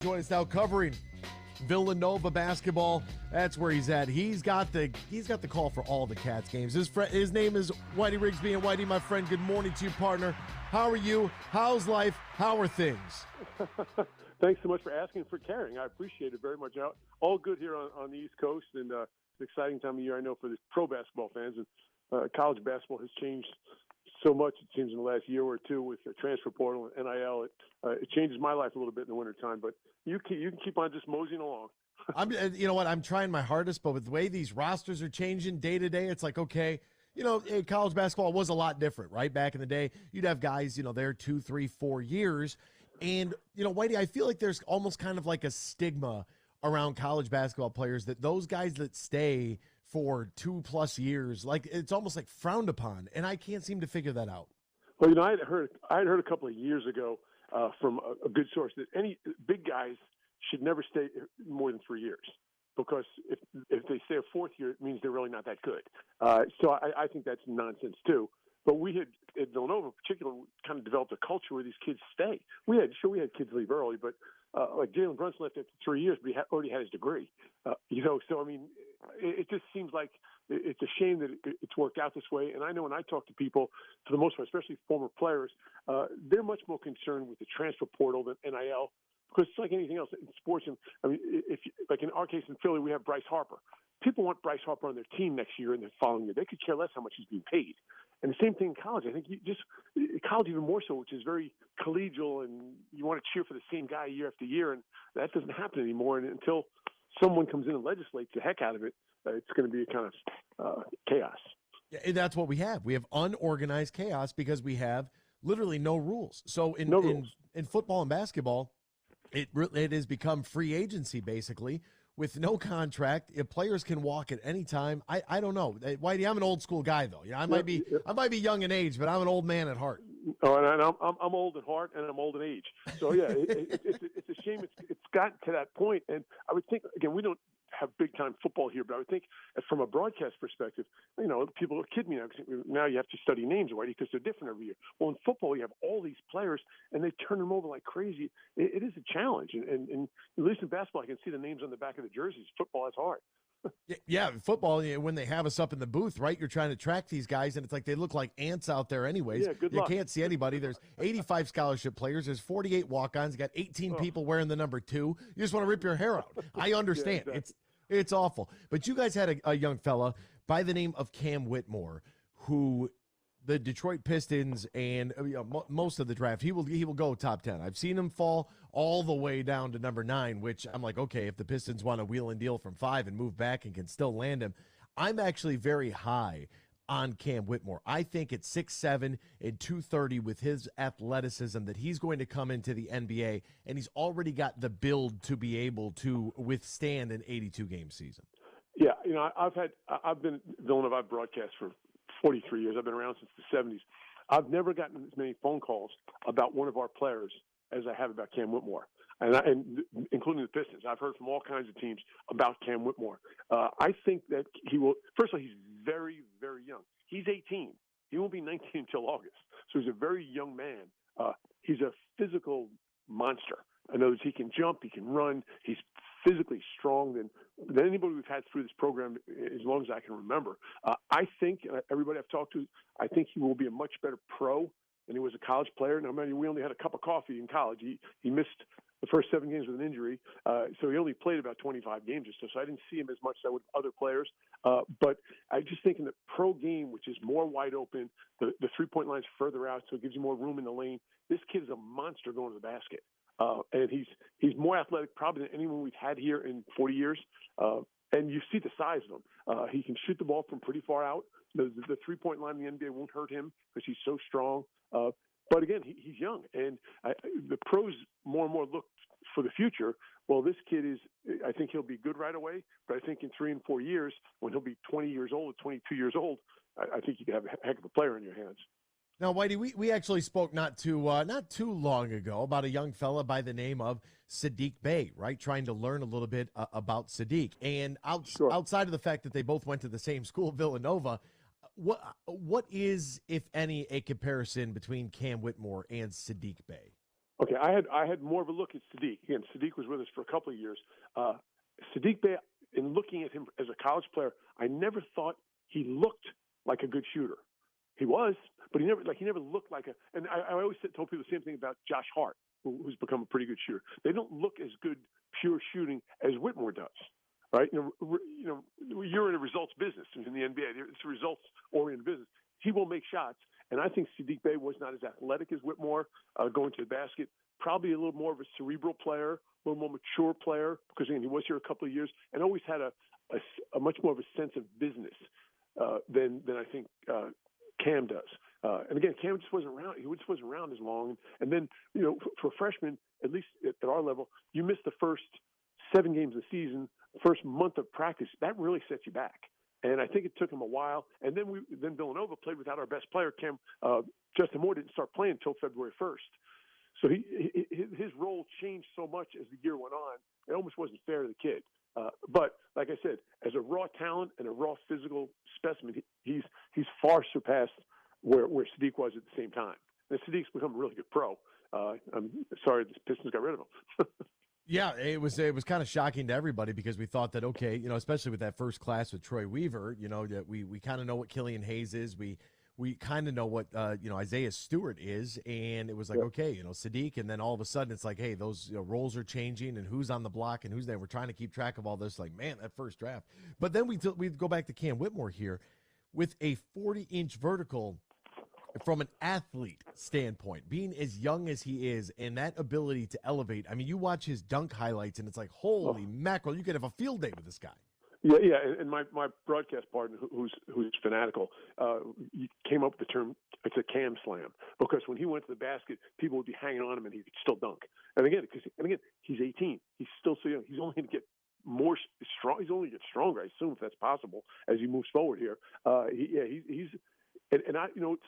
Join us now covering Villanova basketball. That's where he's at. He's got the call for all the Cats games. His name is Whitey Rigsby. And Whitey, my friend, good morning to you, partner. How are you? How's life? How are things? Thanks so much for asking, for caring. I appreciate it very much. All good here on the East Coast, and it's an exciting time of year, I know, for the pro basketball fans. And college basketball has changed so much, it seems, in the last year or two with the transfer portal and NIL. It changes my life a little bit in the wintertime, but you can keep on just moseying along. You know what? I'm trying my hardest, but with the way these rosters are changing day to day, it's like, okay, college basketball was a lot different, right? Back in the day, you'd have guys, there 2, 3, 4 years. And, Whitey, I feel like there's almost kind of like a stigma around college basketball players that those guys that stay for 2+ years, like it's almost like frowned upon. And I can't seem to figure that out. Well, I had heard a couple of years ago from a good source that any big guys should never stay more than 3 years, because if they stay a fourth year, it means they're really not that good. So I think that's nonsense too. But we had, at Villanova in particular, kind of developed a culture where these kids stay. We had kids leave early, but like Jalen Brunson left after 3 years, but he already had his degree. So I mean, it just seems like it's a shame that it's worked out this way. And I know when I talk to people, for the most part, especially former players, they're much more concerned with the transfer portal than NIL, because it's like anything else in sports. And I mean, like in our case in Philly, we have Bryce Harper. People want Bryce Harper on their team next year and the following year. They could care less how much he's being paid. And the same thing in college. I think college even more so, which is very collegial, and you want to cheer for the same guy year after year, and that doesn't happen anymore. And until someone comes in and legislates the heck out of it, it's going to be a kind of chaos. Yeah, and that's what we have. We have unorganized chaos because we have literally no rules. So in football and basketball, it has become free agency basically, with no contract. If players can walk at any time. I don't know. Whitey, I'm an old school guy though. I might be young in age, but I'm an old man at heart. Oh, and I'm old at heart, and I'm old in age. So yeah, it's a shame it's gotten to that point. And I would think, again, we don't have big time football here, but I would think from a broadcast perspective, people are kidding me now, because now you have to study names, Whitey, because they're different every year. Well, in football, you have all these players, and they turn them over like crazy. It is a challenge, and at least in basketball, I can see the names on the back of the jerseys. Football is hard. Yeah, football, when they have us up in the booth, right, you're trying to track these guys, and it's like they look like ants out there anyways. Yeah, good luck. You can't see anybody. There's 85 scholarship players. There's 48 walk-ons. You got 18 people wearing the number 2. You just want to rip your hair out. I understand. Yeah, exactly. It's awful. But you guys had a young fella by the name of Cam Whitmor, who the Detroit Pistons and most of the draft, he will go top 10. I've seen him fall all the way down to number 9, which I'm like, okay, if the Pistons want to wheel and deal from 5 and move back and can still land him, I'm actually very high on Cam Whitmor. I think at 6'7" and 230 with his athleticism that he's going to come into the NBA, and he's already got the build to be able to withstand an 82-game season. Yeah, I've been Villanova. I've broadcast for 43 years. I've been around since the 70s. I've never gotten as many phone calls about one of our players as I have about Cam Whitmor, and including the Pistons. I've heard from all kinds of teams about Cam Whitmor. I think that he will. First of all, he's very, very young. He's 18. He won't be 19 until August. So he's a very young man. He's a physical monster. In other words, he can jump, he can run. He's physically strong than anybody we've had through this program as long as I can remember. I think everybody I've talked to, I think he will be a much better pro than he was a college player. Now, we only had a cup of coffee in college. He missed the first 7 games with an injury, so he only played about 25 games or so. So I didn't see him as much as I would other players. But I just think in the pro game, which is more wide open, the three-point line's further out, so it gives you more room in the lane. This kid is a monster going to the basket. And he's more athletic probably than anyone we've had here in 40 years. And you see the size of him. He can shoot the ball from pretty far out. The three-point line in the NBA won't hurt him because he's so strong. But again, he's young, and the pros more and more look for the future. Well, this kid I think he'll be good right away, but I think in 3 and 4 years, when he'll be 20 years old, 22 years old, I think you could have a heck of a player in your hands. Now, Whitey, we actually spoke not too long ago about a young fella by the name of Saddiq Bey, right? Trying to learn a little bit about Saddiq. And outside of the fact that they both went to the same school, Villanova, what is, if any, a comparison between Cam Whitmor and Saddiq Bey? Okay, I had more of a look at Sadiq. Again, Sadiq was with us for a couple of years. Sadiq Bey, in looking at him as a college player, I never thought he looked like a good shooter. He was, but he never looked like a. And I always told people the same thing about Josh Hart, who's become a pretty good shooter. They don't look as good pure shooting as Whitmore does, right? You're in a results business in the NBA. It's a results oriented business. He will make shots, and I think Sadiq Bey was not as athletic as Whitmore going to the basket. Probably a little more of a cerebral player, a little more mature player, because again, he was here a couple of years and always had a much more of a sense of business than I think Cam does. And again, Cam just wasn't around. He just wasn't around as long. And then, for freshmen, at least at our level, you miss the first 7 games of the season, first month of practice. That really sets you back. And I think it took him a while. And then Villanova played without our best player, Cam. Justin Moore didn't start playing until February 1st. So his role changed so much as the year went on. It almost wasn't fair to the kid. But like I said, as a raw talent and a raw physical specimen, he's far surpassed where Sadiq was at the same time. And Sadiq's become a really good pro. I'm sorry the Pistons got rid of him. Yeah, it was kind of shocking to everybody because we thought that, okay, especially with that first class with Troy Weaver, that we kind of know what Killian Hayes is. We kind of know what Isaiah Stewart is, and it was like, okay, Sadiq, and then all of a sudden it's like, hey, those roles are changing, and who's on the block and who's there. We're trying to keep track of all this. Like, man, that first draft. But then we go back to Cam Whitmore here with a 40-inch vertical. From an athlete standpoint, being as young as he is and that ability to elevate, I mean, you watch his dunk highlights and it's like, holy mackerel, you could have a field day with this guy. Yeah, and my broadcast partner, who's fanatical, he came up with the term. It's a cam slam, because when he went to the basket, people would be hanging on him and he could still dunk. And again, he's 18. He's still so young. He's only going to get more strong. He's only going to get stronger, I assume, if that's possible, as he moves forward here. He's. And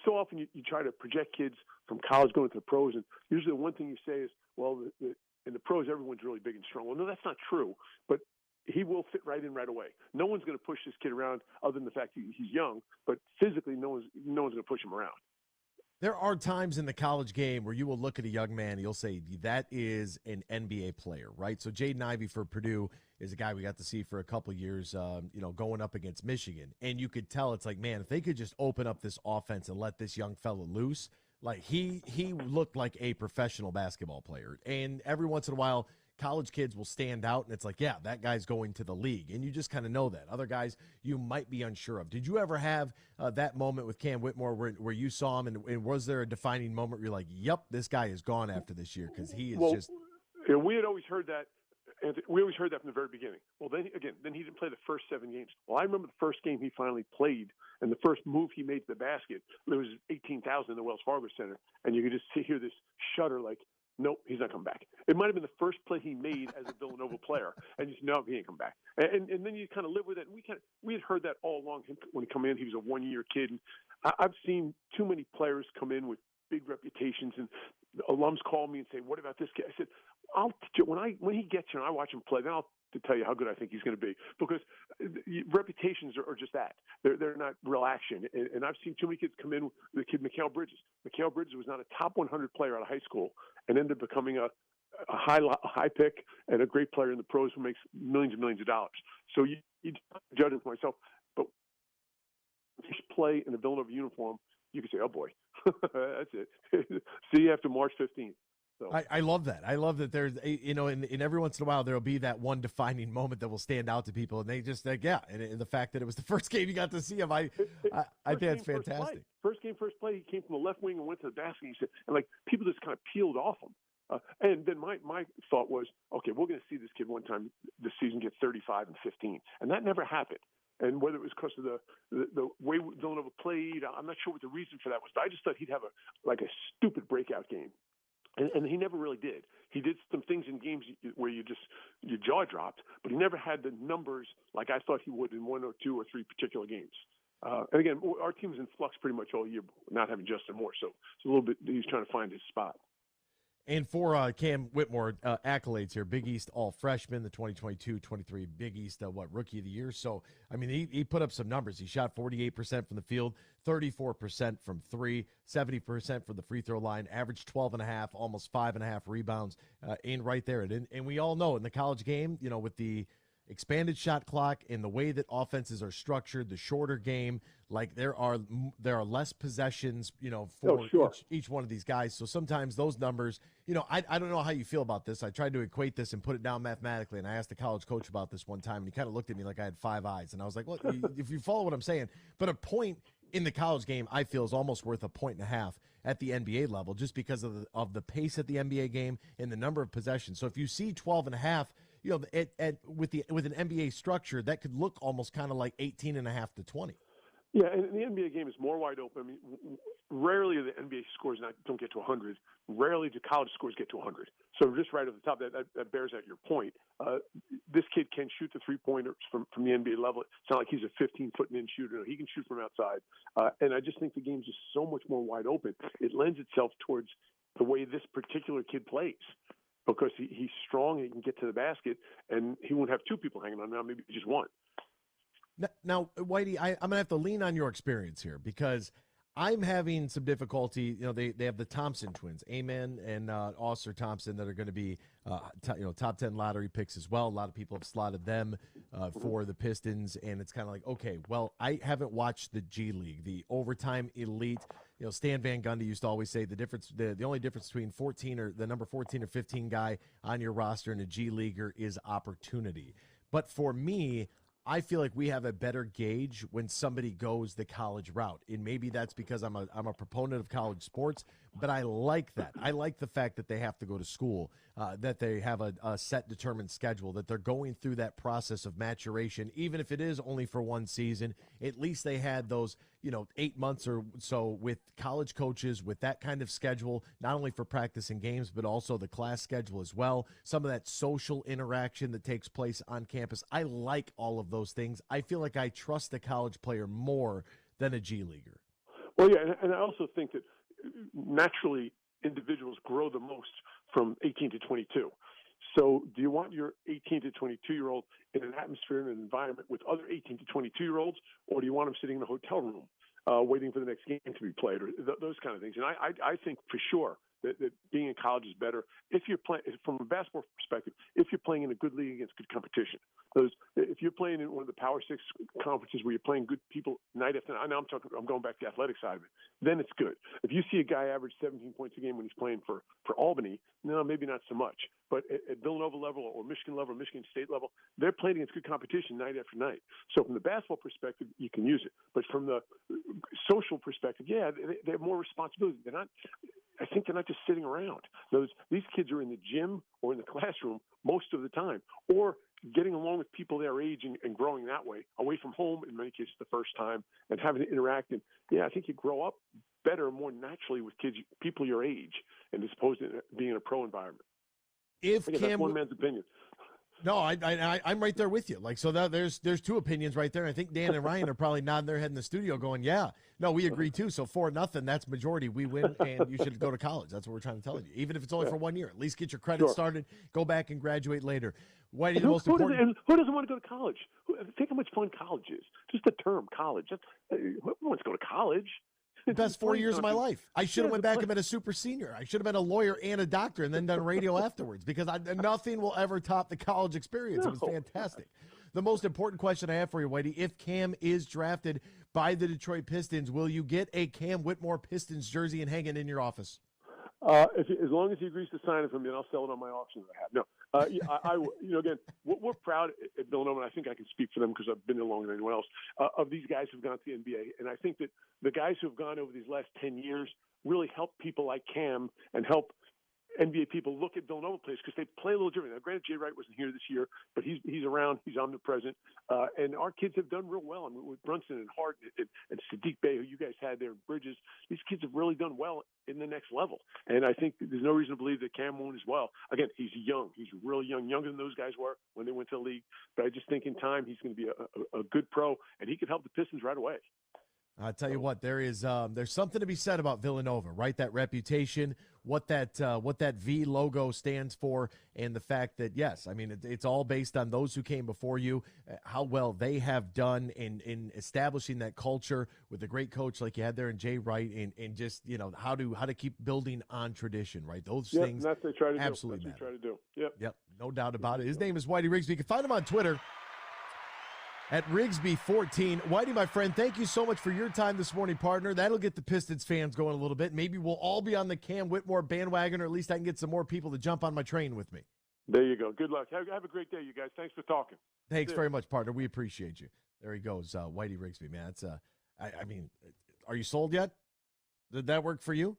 so often you try to project kids from college going to the pros, and usually the one thing you say is, well, in the pros, everyone's really big and strong. Well, no, that's not true, but he will fit right in right away. No one's going to push this kid around other than the fact he's young, but physically no one's going to push him around. There are times in the college game where you will look at a young man and you'll say, that is an NBA player, right? So Jaden Ivey for Purdue is a guy we got to see for a couple of years, going up against Michigan. And you could tell it's like, man, if they could just open up this offense and let this young fella loose, like he looked like a professional basketball player. And every once in a while, college kids will stand out, and it's like, yeah, that guy's going to the league. And you just kind of know that. Other guys you might be unsure of. Did you ever have that moment with Cam Whitmore where you saw him, and was there a defining moment where you're like, yep, this guy is gone after this year because he is just – we had always heard that. And we always heard that from the very beginning. Well, then he didn't play the first 7 games. Well, I remember the first game he finally played, and the first move he made to the basket, there was 18,000 in the Wells Fargo Center, and you could just hear this shudder like, nope, he's not coming back. It might have been the first play he made as a Villanova player, and you said, no, he ain't come back. And then you kind of live with it. And we had heard that all along. When he came in, he was a 1-year kid. And I've seen too many players come in with big reputations, and alums call me and say, what about this kid? I said, when he gets here and I watch him play, then I'll tell you how good I think he's going to be, because reputations are just that. They're not real action. And I've seen too many kids come in. The kid, Mikal Bridges. Mikal Bridges was not a top 100 player out of high school and ended up becoming a high pick and a great player in the pros who makes millions and millions of dollars. So you judge it for myself. But if you play in a Villanova uniform, you can say, oh, boy, that's it. See you after March 15th. So. I love that. I love that there's, and every once in a while there will be that one defining moment that will stand out to people, and they just like, yeah. And the fact that it was the first game you got to see him, I think that's fantastic. First play, he came from the left wing and went to the basket. He said, and like people just kind of peeled off him. And then my thought was, okay, we're going to see this kid one time this season get 35 and 15, and that never happened. And whether it was because of the way Villanova played, I'm not sure what the reason for that was, but I just thought he'd have a stupid breakout game. And he never really did. He did some things in games where your jaw dropped, but he never had the numbers like I thought he would in 1 or 2 or 3 particular games. And again, our team was in flux pretty much all year, not having Justin Moore. So it's a little bit, he's trying to find his spot. And for Cam Whitmor, accolades here, Big East All-Freshman, the 2022-23 Big East, Rookie of the Year. So, I mean, he put up some numbers. He shot 48% from the field, 34% from three, 70% from the free throw line, averaged 12.5, almost 5.5 rebounds in right there. And we all know in the college game, you know, with the expanded shot clock and the way that offenses are structured, the shorter game, like there are less possessions, you know, for each one of these guys. So sometimes those numbers, you know, I don't know how you feel about this. I tried to equate this and put it down mathematically, and I asked the college coach about this one time, and he kind of looked at me like I had 5 eyes, and I was like, well, if you follow what I'm saying, but a point in the college game, I feel, is almost worth 1.5 points at the NBA level, just because of the pace at the NBA game and the number of possessions. So if you see 12.5, you know, with an NBA structure, that could look almost kind of like 18.5 to 20. Yeah, and the NBA game is more wide open. I mean, rarely the NBA scores don't get to 100. Rarely do college scores get to 100. So just right at the top, that bears out your point. This kid can shoot the three-pointers from the NBA level. It's not like he's a 15-foot-in shooter. He can shoot from outside. And I just think the game's just so much more wide open. It lends itself towards the way this particular kid plays, because he's strong and he can get to the basket, and he won't have two people hanging on him, maybe just one. Now, Whitey, I'm going to have to lean on your experience here, because I'm having some difficulty. You know, they have the Thompson twins, Amen and Oscar Thompson, that are going to be top 10 lottery picks as well. A lot of people have slotted them for the Pistons, and it's kind of like, okay, well, I haven't watched the G League, the overtime elite. You know, Stan Van Gundy used to always say the only difference between 14 or the number 14 or 15 guy on your roster and a G leaguer is opportunity. But for me, I feel like we have a better gauge when somebody goes the college route. And maybe that's because I'm a proponent of college sports, but I like that. I like the fact that they have to go to school, that they have a set determined schedule, that they're going through that process of maturation, even if it is only for one season. At least they had those, 8 months or so with college coaches with that kind of schedule, not only for practice and games, but also the class schedule as well. Some of that social interaction that takes place on campus. I like all of those things. I feel like I trust a college player more than a G leaguer. Well, yeah, and I also think that naturally individuals grow the most from 18 to 22. So do you want your 18 to 22-year-old in an atmosphere and an environment with other 18 to 22-year-olds, or do you want them sitting in a hotel room waiting for the next game to be played, or those kind of things? And I think for sure that being in college is better if you're playing, from a basketball perspective, if you're playing in a good league against good competition. If you're playing in one of the Power Six conferences where you're playing good people night after night, I'm going back to the athletic side of it, then it's good. If you see a guy average 17 points a game when he's playing for Albany, no, maybe not so much. But at Villanova level or Michigan level or Michigan State level, they're playing against good competition night after night. So from the basketball perspective, you can use it. But from the social perspective, yeah, they have more responsibility. I think they're not just sitting around. These kids are in the gym or in the classroom most of the time, or getting along with people their age and growing that way, away from home in many cases the first time, and having to interact. And yeah, I think you grow up better, more naturally with people your age, and as opposed to being in a pro environment. That's one man's opinion. No, I'm right there with you. Like, so that there's two opinions right there. I think Dan and Ryan are probably nodding their head in the studio going, yeah, no, we agree too. So 4-0, that's majority. We win, and you should go to college. That's what we're trying to tell you. Even if it's only for 1 year, at least get your credit started, go back and graduate later. Whitey, the most important. Who doesn't want to go to college? Think how much fun college is. Just the term college. Who wants to go to college? The best 4 years of my life. I should have went back and been a super senior. I should have been a lawyer and a doctor and then done radio afterwards, because nothing will ever top the college experience. It was fantastic. The most important question I have for you, Whitey, if Cam is drafted by the Detroit Pistons, will you get a Cam Whitmor Pistons jersey and hang it in your office? As long as he agrees to sign it for me, and I'll sell it on my auction that I have. No, again, we're proud at Villanova, and I think I can speak for them because I've been there longer than anyone else, of these guys who've gone to the NBA. And I think that the guys who have gone over these last 10 years really help people like Cam and help NBA people look at Villanova players, because they play a little different. Now, granted, Jay Wright wasn't here this year, but he's around. He's omnipresent. And our kids have done real well. I mean, with Brunson and Hart and Sadiq Bey, who you guys had there, and Bridges, these kids have really done well in the next level. And I think there's no reason to believe that Cam won't as well. Again, he's young. He's really young, younger than those guys were when they went to the league. But I just think in time he's going to be a good pro, and he can help the Pistons right away. I'll tell you what, there's something to be said about Villanova, right? That reputation, what that V logo stands for, and the fact that, yes, I mean, it's all based on those who came before you, how well they have done in establishing that culture with a great coach like you had there in Jay Wright, and just, how to keep building on tradition, right? Those things that's what they try to absolutely do. matter. That's what they try to do. Yep, no doubt about it. His name is Whitey Rigsby. You can find him on Twitter at Rigsby14. Whitey, my friend, thank you so much for your time this morning, partner. That'll get the Pistons fans going a little bit. Maybe we'll all be on the Cam Whitmor bandwagon, or at least I can get some more people to jump on my train with me. There you go. Good luck. Have a great day, you guys. Thanks for talking. Thanks very much, partner. We appreciate you. There he goes, Whitey Rigsby, man. It's I mean, are you sold yet? Did that work for you?